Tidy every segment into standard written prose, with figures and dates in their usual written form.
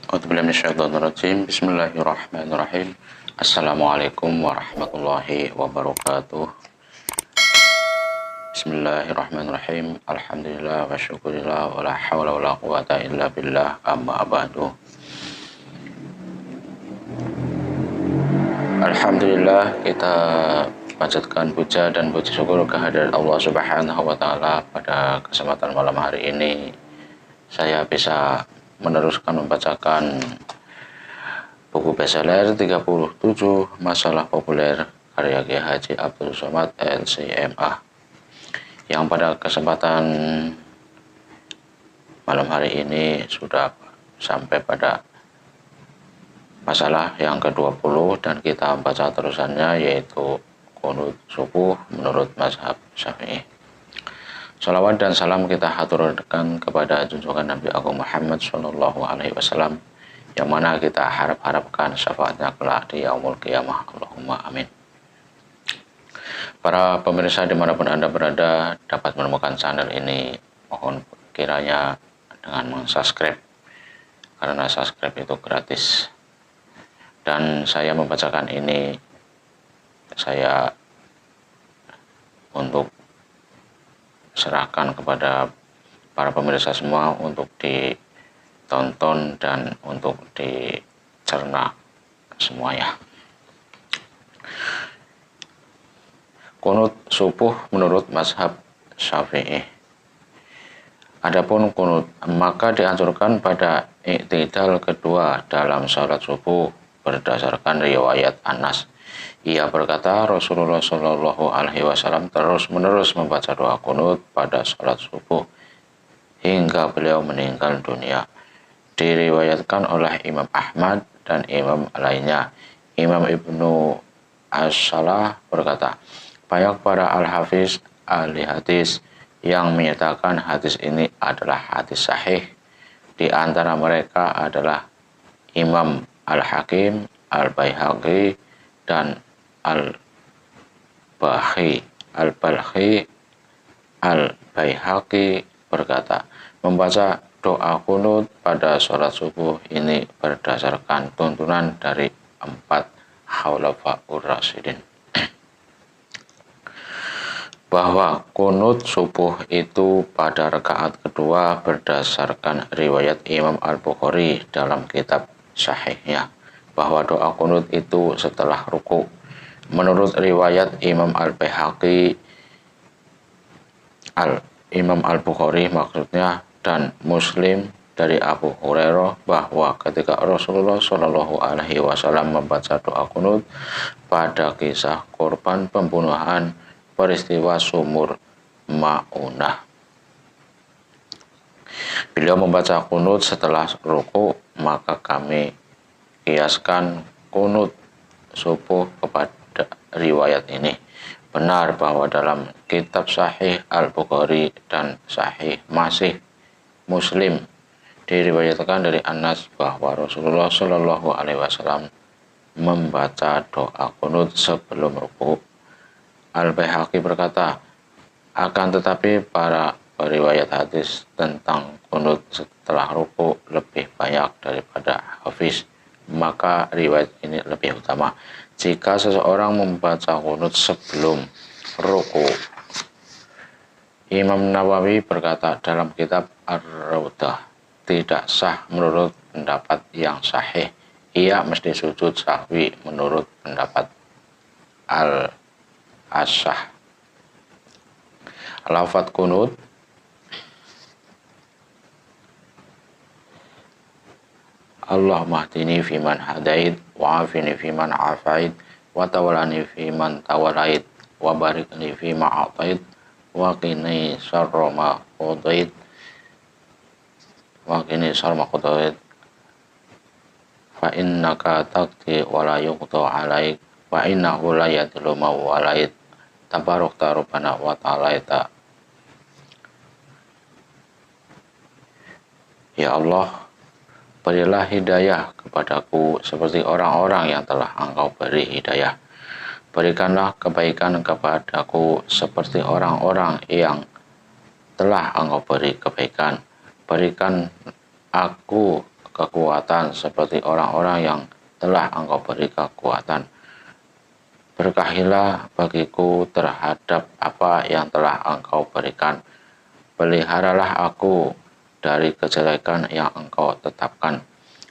Bismillahirrahmanirrahim. Assalamualaikum warahmatullahi wabarakatuh. Bismillahirrahmanirrahim. Alhamdulillah wa syukurillah wa la hawla wa la quwata illa billah, amma ba'du. Alhamdulillah, kita panjatkan puja dan puji syukur kehadirat Allah Subhanahu wa taala. Pada kesempatan malam hari ini saya bisa meneruskan membacakan buku bestseller 37 Masalah Populer karya Kiai Haji Abdul Somad LCMA, yang pada kesempatan malam hari ini sudah sampai pada masalah yang ke-20, dan kita baca terusannya, yaitu qunut subuh menurut mazhab Syafi'i. Salawat dan salam kita haturkan kepada junjungan Nabi Agung Muhammad Sallallahu Alaihi Wasallam, yang mana kita harapkan syafaatnya kelak di yaumul qiyamah. Allahumma amin. Para pemirsa dimanapun Anda berada dapat menemukan channel ini, mohon kiranya dengan subscribe, karena subscribe itu gratis. Dan saya membacakan ini, saya untuk serahkan kepada para pemirsa semua untuk ditonton dan untuk dicerna semuanya. Qunut subuh menurut mazhab Syafi'i. Adapun qunut, maka dianjurkan pada i'tidal kedua dalam salat subuh berdasarkan riwayat Anas. Ia berkata, Rasulullah Shallallahu Alaihi Wasallam terus-menerus membaca doa qunut pada salat subuh hingga beliau meninggal dunia. Diriwayatkan oleh Imam Ahmad dan imam lainnya. Imam Ibnu As-Salah berkata, banyak para al-hafiz ahli hadis yang menyatakan hadis ini adalah hadis sahih. Di antara mereka adalah Imam Al-Hakim, Al-Baihaqi, dan Al-Balkhi. Al-Baihaqi berkata, membaca doa qunut pada sholat subuh ini berdasarkan tuntunan dari 4 khulafaur rasyidin, bahwa qunut subuh itu pada rakaat kedua berdasarkan riwayat Imam Al-Bukhari dalam kitab sahihnya, bahwa doa qunut itu setelah ruku. Menurut riwayat Imam Al-Baihaqi, Imam Al-Bukhari maksudnya, dan Muslim dari Abu Hurairah, bahwa ketika Rasulullah Shallallahu Alaihi Wasallam membaca doa qunut pada kisah korban pembunuhan peristiwa sumur Ma'unah, beliau membaca qunut setelah ruku, maka kami kiaskan qunut subuh kepada riwayat ini. Benar bahwa dalam kitab Sahih Al-Bukhari dan Sahih masih Muslim diriwayatkan dari Anas bahwa Rasulullah Shallallahu Alaihi Wasallam membaca doa qunut sebelum ruku. Al-Baihaqi berkata, akan tetapi para periwayat hadis tentang qunut setelah ruku lebih banyak daripada hafiz, maka riwayat ini lebih utama. Jika seseorang membaca qunut sebelum ruku, Imam Nawawi berkata dalam kitab Ar-Rawdah, tidak sah menurut pendapat yang sahih. Ia mesti sujud sahwi menurut pendapat Al-Ashah. Lafadz qunut, Allahumma hdini fiman hadait, wa afini fiman afait, wa tawallani fiman tawallait, wa barik li fima atait, wa qini syarra ma qadait, wa qini syarra ma qadait, fa innaka taqdi wa la yuqda alaik, wa innahu la yadillu ma walait, tabarakta rabbana wa ta'alaita. Ya Allah, berilah hidayah kepadaku seperti orang-orang yang telah Engkau beri hidayah. Berikanlah kebaikan kepadaku seperti orang-orang yang telah Engkau beri kebaikan. Berikan aku kekuatan seperti orang-orang yang telah Engkau beri kekuatan. Berkahilah bagiku terhadap apa yang telah Engkau berikan. Peliharalah aku dari kejelekan yang Engkau tetapkan.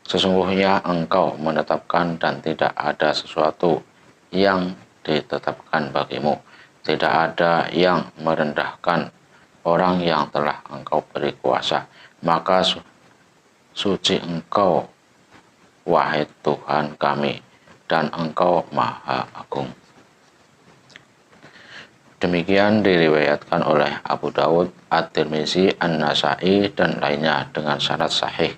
Sesungguhnya Engkau menetapkan dan tidak ada sesuatu yang ditetapkan bagimu. Tidak ada yang merendahkan orang yang telah Engkau beri kuasa. Maka suci Engkau, wahai Tuhan kami, dan Engkau Maha Agung. Demikian diriwayatkan oleh Abu Dawud, At-Tirmizi, An-Nasai, dan lainnya dengan sanad sahih.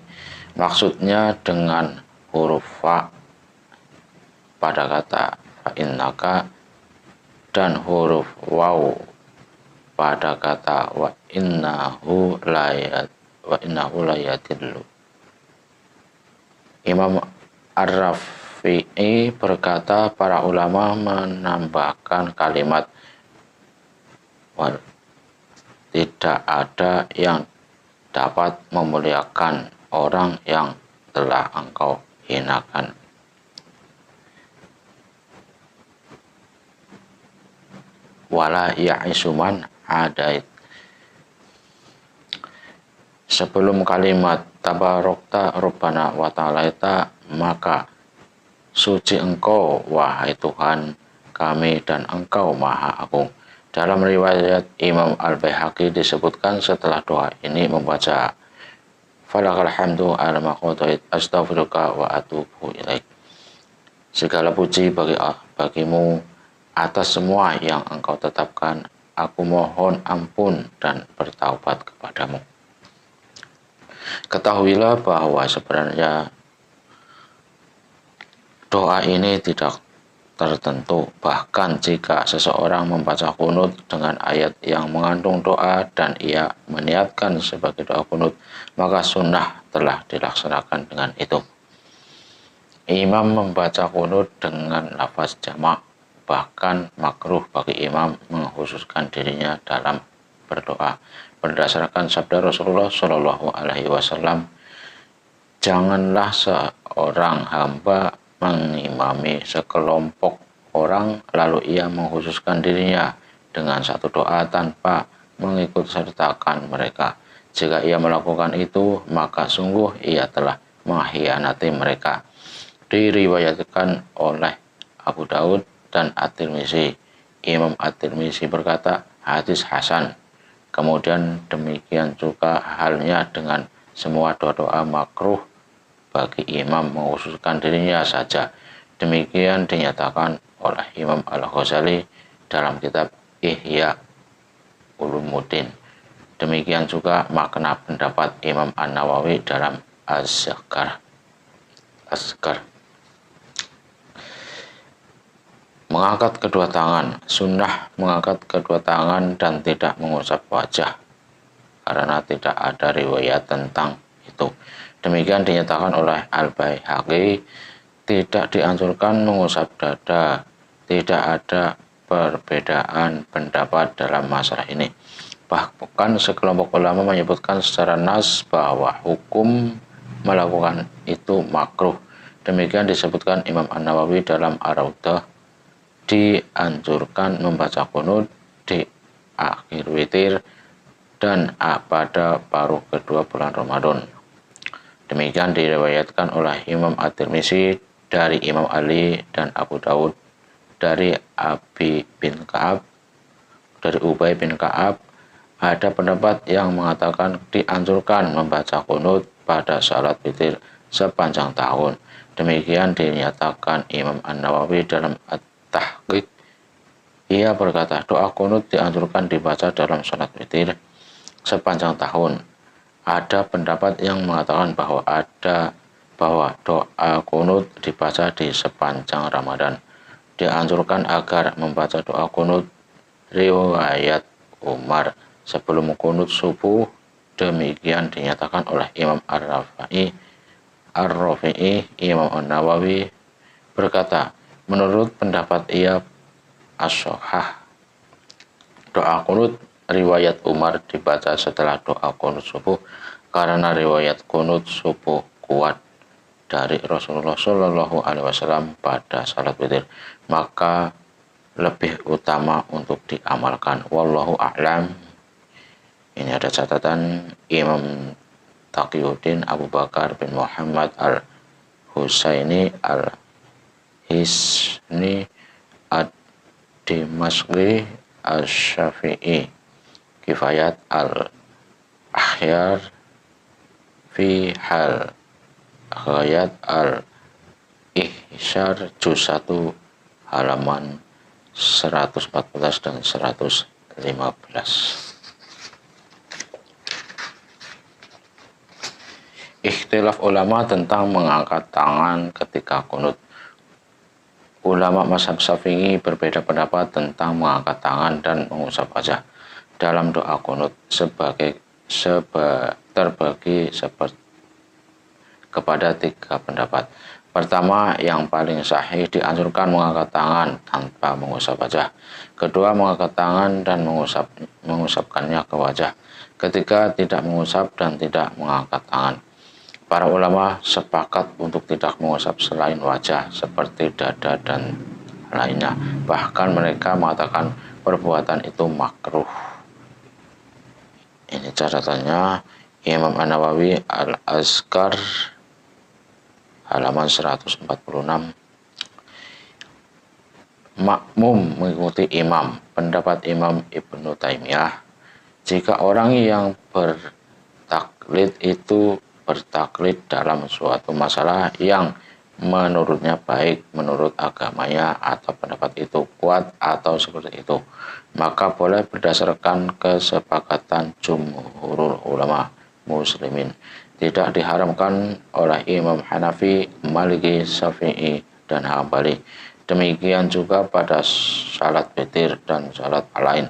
Maksudnya dengan huruf fa pada kata fa'innaka dan huruf waw pada kata wa innahu layadillu. Imam Ar-Rafi'i berkata, para ulama menambahkan kalimat tidak ada yang dapat memuliakan orang yang telah Engkau hinakan. Wala ya'isuman adait. Sebelum kalimat tabarokta rabbana wa ta'alaita, maka suci Engkau, wahai Tuhan kami, dan Engkau Maha Agung. Dalam riwayat Imam Al-Baihaqi disebutkan setelah doa ini membaca falakal hamdu ala ma qadait astaghfiruka wa atubu ilaik. Segala puji bagimu atas semua yang Engkau tetapkan. Aku mohon ampun dan bertaubat kepadamu. Ketahuilah bahwa sebenarnya doa ini tidak tertentu. Bahkan jika seseorang membaca kunut dengan ayat yang mengandung doa dan ia meniatkan sebagai doa kunut, maka sunnah telah dilaksanakan dengan itu. Imam membaca kunut dengan lafaz jamak, bahkan makruh bagi imam mengkhususkan dirinya dalam berdoa. Berdasarkan sabda Rasulullah Shallallahu Alaihi Wasallam, janganlah seorang hamba mengimami sekelompok orang lalu ia mengkhususkan dirinya dengan satu doa tanpa mengikut sertakan mereka. Jika ia melakukan itu, maka sungguh ia telah mengkhianati mereka. Diriwayatkan oleh Abu Daud dan At-Tirmizi. Imam At-Tirmizi berkata, hadis hasan. Kemudian demikian juga halnya dengan semua doa-doa makruh bagi imam mengkhususkan dirinya saja. Demikian dinyatakan oleh Imam Al-Ghazali dalam kitab Ihya Ulumuddin. Demikian juga makna pendapat Imam An-Nawawi dalam Az-Zakar. Mengangkat kedua tangan. Sunnah mengangkat kedua tangan dan tidak mengusap wajah, karena tidak ada riwayat tentang itu. Demikian dinyatakan oleh Al-Baihaqi, tidak dianjurkan mengusap dada. Tidak ada perbedaan pendapat dalam masalah ini. Bahkan sekelompok ulama menyebutkan secara nas bahwa hukum melakukan itu makruh. Demikian disebutkan Imam An-Nawawi dalam Ar-Raudah, dianjurkan membaca kunut di akhir witir dan pada paruh kedua bulan Ramadan. Demikian diriwayatkan oleh Imam At-Tirmizi dari Imam Ali dan Abu Dawud dari Ubay bin Ka'ab. Ada pendapat yang mengatakan dianjurkan membaca kunut pada salat witir sepanjang tahun. Demikian dinyatakan Imam An-Nawawi dalam At-Tahqiq. Ia berkata, doa kunut dianjurkan dibaca dalam salat witir sepanjang tahun. Ada pendapat yang mengatakan bahwa doa kunut dibaca di sepanjang Ramadan. Dianjurkan agar membaca doa kunut riwayat Umar sebelum kunut subuh. Demikian dinyatakan oleh Imam Ar-Rafi'i. Imam An-Nawawi berkata, menurut pendapat ia as-shahah, doa kunut riwayat Umar dibaca setelah doa kunut subuh karena riwayat kunut subuh kuat dari Rasulullah Shallallahu Alaihi Wasallam pada salat witir, maka lebih utama untuk diamalkan. Wallahu a'lam. Ini ada catatan Imam Taqiyuddin Abu Bakar bin Muhammad al-Husaini al-Hisni ad-Dimashqi al-Syafi'i Kifayat al-Akhyar fi hal Ghayat al-Ihsyar juz 1 halaman 114 dan 115. Ikhtilaf ulama tentang mengangkat tangan ketika kunut. Ulama mazhab Syafi'i berbeda pendapat tentang mengangkat tangan dan mengusap wajah dalam doa kunut terbagi kepada 3 pendapat. Pertama, yang paling sahih dianjurkan mengangkat tangan tanpa mengusap wajah. Kedua, mengangkat tangan dan mengusapkannya ke wajah. Ketiga, tidak mengusap dan tidak mengangkat tangan. Para ulama sepakat untuk tidak mengusap selain wajah seperti dada dan lainnya. Bahkan mereka mengatakan perbuatan itu makruh. Ini catatannya Imam An-Nawawi Al-Azkar halaman 146. Makmum mengikuti imam. Pendapat Imam Ibnu Taimiyah, jika orang yang bertaklid itu bertaklid dalam suatu masalah yang menurutnya baik menurut agamanya atau pendapat itu kuat atau seperti itu, maka boleh berdasarkan kesepakatan jumhurul ulama muslimin. Tidak diharamkan oleh Imam Hanafi, Maliki, Syafi'i, dan Hambali. Demikian juga pada salat witir dan salat lain.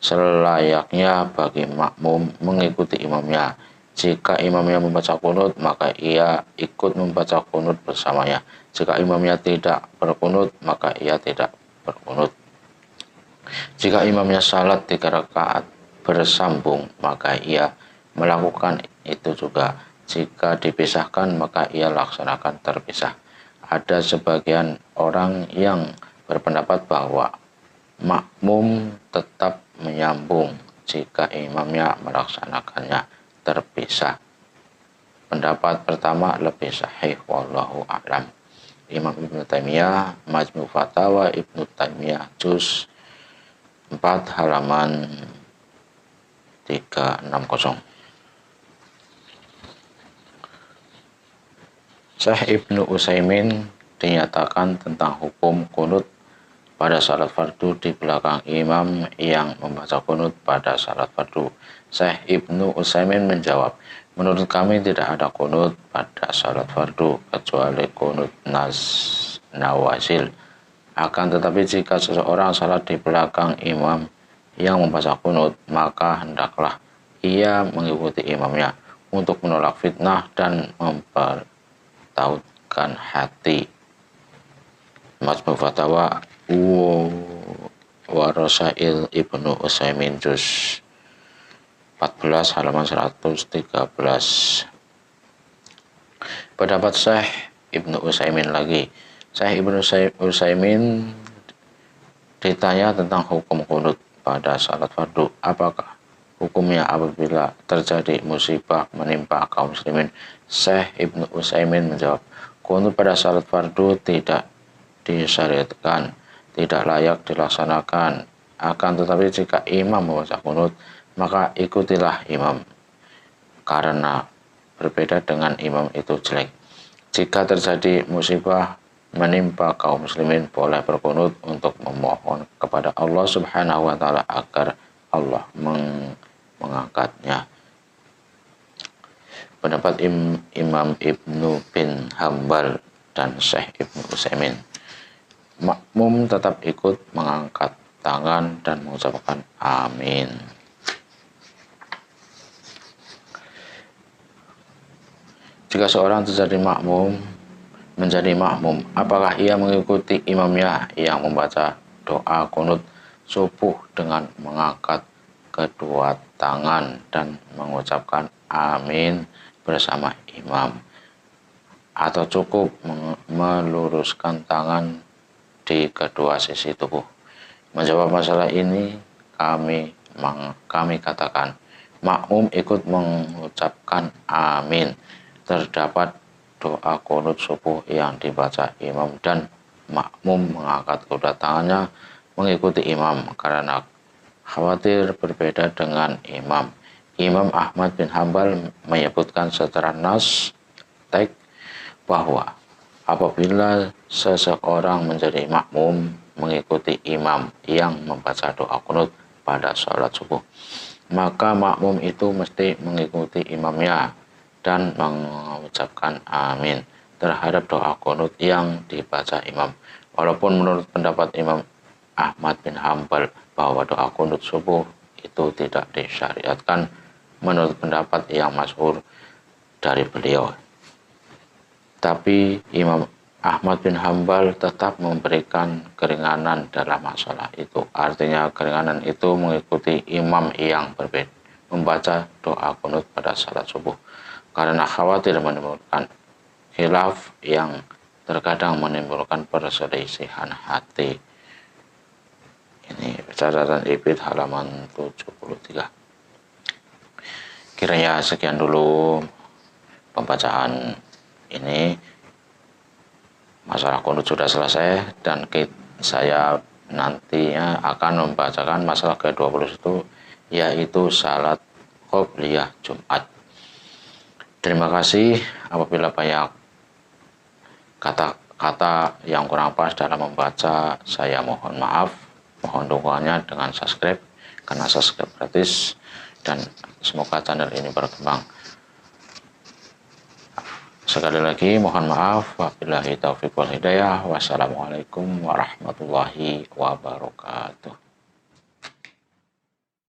Selayaknya bagi makmum mengikuti imamnya. Jika imamnya membaca kunut, maka ia ikut membaca kunut bersamanya. Jika imamnya tidak berkunut, maka ia tidak berkunut. Jika imamnya salat 3 rakaat bersambung, maka ia melakukan itu juga. Jika dipisahkan, maka ia laksanakan terpisah. Ada sebagian orang yang berpendapat bahwa makmum tetap menyambung jika imamnya melaksanakannya terpisah. Pendapat pertama lebih sahih, wallahu a'lam. Imam Ibnu Taimiyah, Majmu' Fatawa Ibnu Taimiyah juz 4 halaman 360. Syekh Ibnu Utsaimin dinyatakan tentang hukum kunut pada salat fardu di belakang imam yang membaca kunut pada salat fardu. Syekh Ibnu Utsaimin menjawab, menurut kami tidak ada kunut pada salat fardu kecuali kunut nawazil. Akan tetapi jika seseorang salat di belakang imam yang membaca kunut, maka hendaklah ia mengikuti imamnya untuk menolak fitnah dan mempertautkan hati. Majmu' Fatawa wa Rasail Ibnu Utsaimin juz 14 halaman 113. Pendapat Syekh Ibnu Utsaimin lagi. Syekh Ibnu Utsaimin ditanya tentang hukum kunut pada salat fardu. Apakah hukumnya apabila terjadi musibah menimpa kaum muslimin? Syekh Ibnu Utsaimin menjawab, kunut pada salat fardu tidak disyariatkan, tidak layak dilaksanakan. Akan tetapi jika imam membaca kunut, maka ikutilah imam, karena berbeda dengan imam itu jelek. Jika terjadi musibah menimpa kaum muslimin, boleh berkunut untuk memohon kepada Allah Subhanahu wa taala agar Allah mengangkatnya. Pendapat Imam Ibnu bin Hambal dan Syekh Ibnu Utsaimin, makmum tetap ikut mengangkat tangan dan mengucapkan amin. Jika seorang menjadi makmum, apakah ia mengikuti imamnya yang membaca doa kunut subuh dengan mengangkat kedua tangan dan mengucapkan amin bersama imam? atau cukup meluruskan tangan di kedua sisi tubuh. Menjawab masalah ini, kami katakan makmum ikut mengucapkan amin. Terdapat doa qunut subuh yang dibaca imam dan makmum mengangkat kedua tangannya mengikuti imam karena khawatir berbeda dengan imam. Imam Ahmad bin Hambal menyebutkan secara nas teks bahwa apabila seseorang menjadi makmum mengikuti imam yang membaca doa qunut pada sholat subuh, maka makmum itu mesti mengikuti imamnya dan mengucapkan amin terhadap doa qunut yang dibaca imam. Walaupun menurut pendapat Imam Ahmad bin Hambal bahwa doa qunut subuh itu tidak disyariatkan menurut pendapat yang masyhur dari beliau. Tapi Imam Ahmad bin Hambal tetap memberikan keringanan dalam masalah itu. Artinya keringanan itu mengikuti imam yang berbeda membaca doa qunut pada salat subuh karena khawatir menimbulkan khilaf yang terkadang menimbulkan perselisihan hati. Ini catatan Ibid halaman 73. Kiranya sekian dulu pembacaan ini. Masalah qunut sudah selesai dan saya nantinya akan membacakan masalah ke-21 yaitu salat qobliyah Jumat. Terima kasih. Apabila banyak kata-kata yang kurang pas dalam membaca, saya mohon maaf. Mohon dukungannya dengan subscribe karena subscribe gratis dan semoga channel ini berkembang. Sekali lagi mohon maaf. Wabillahi taufiq wal hidayah. Wassalamualaikum warahmatullahi wabarakatuh.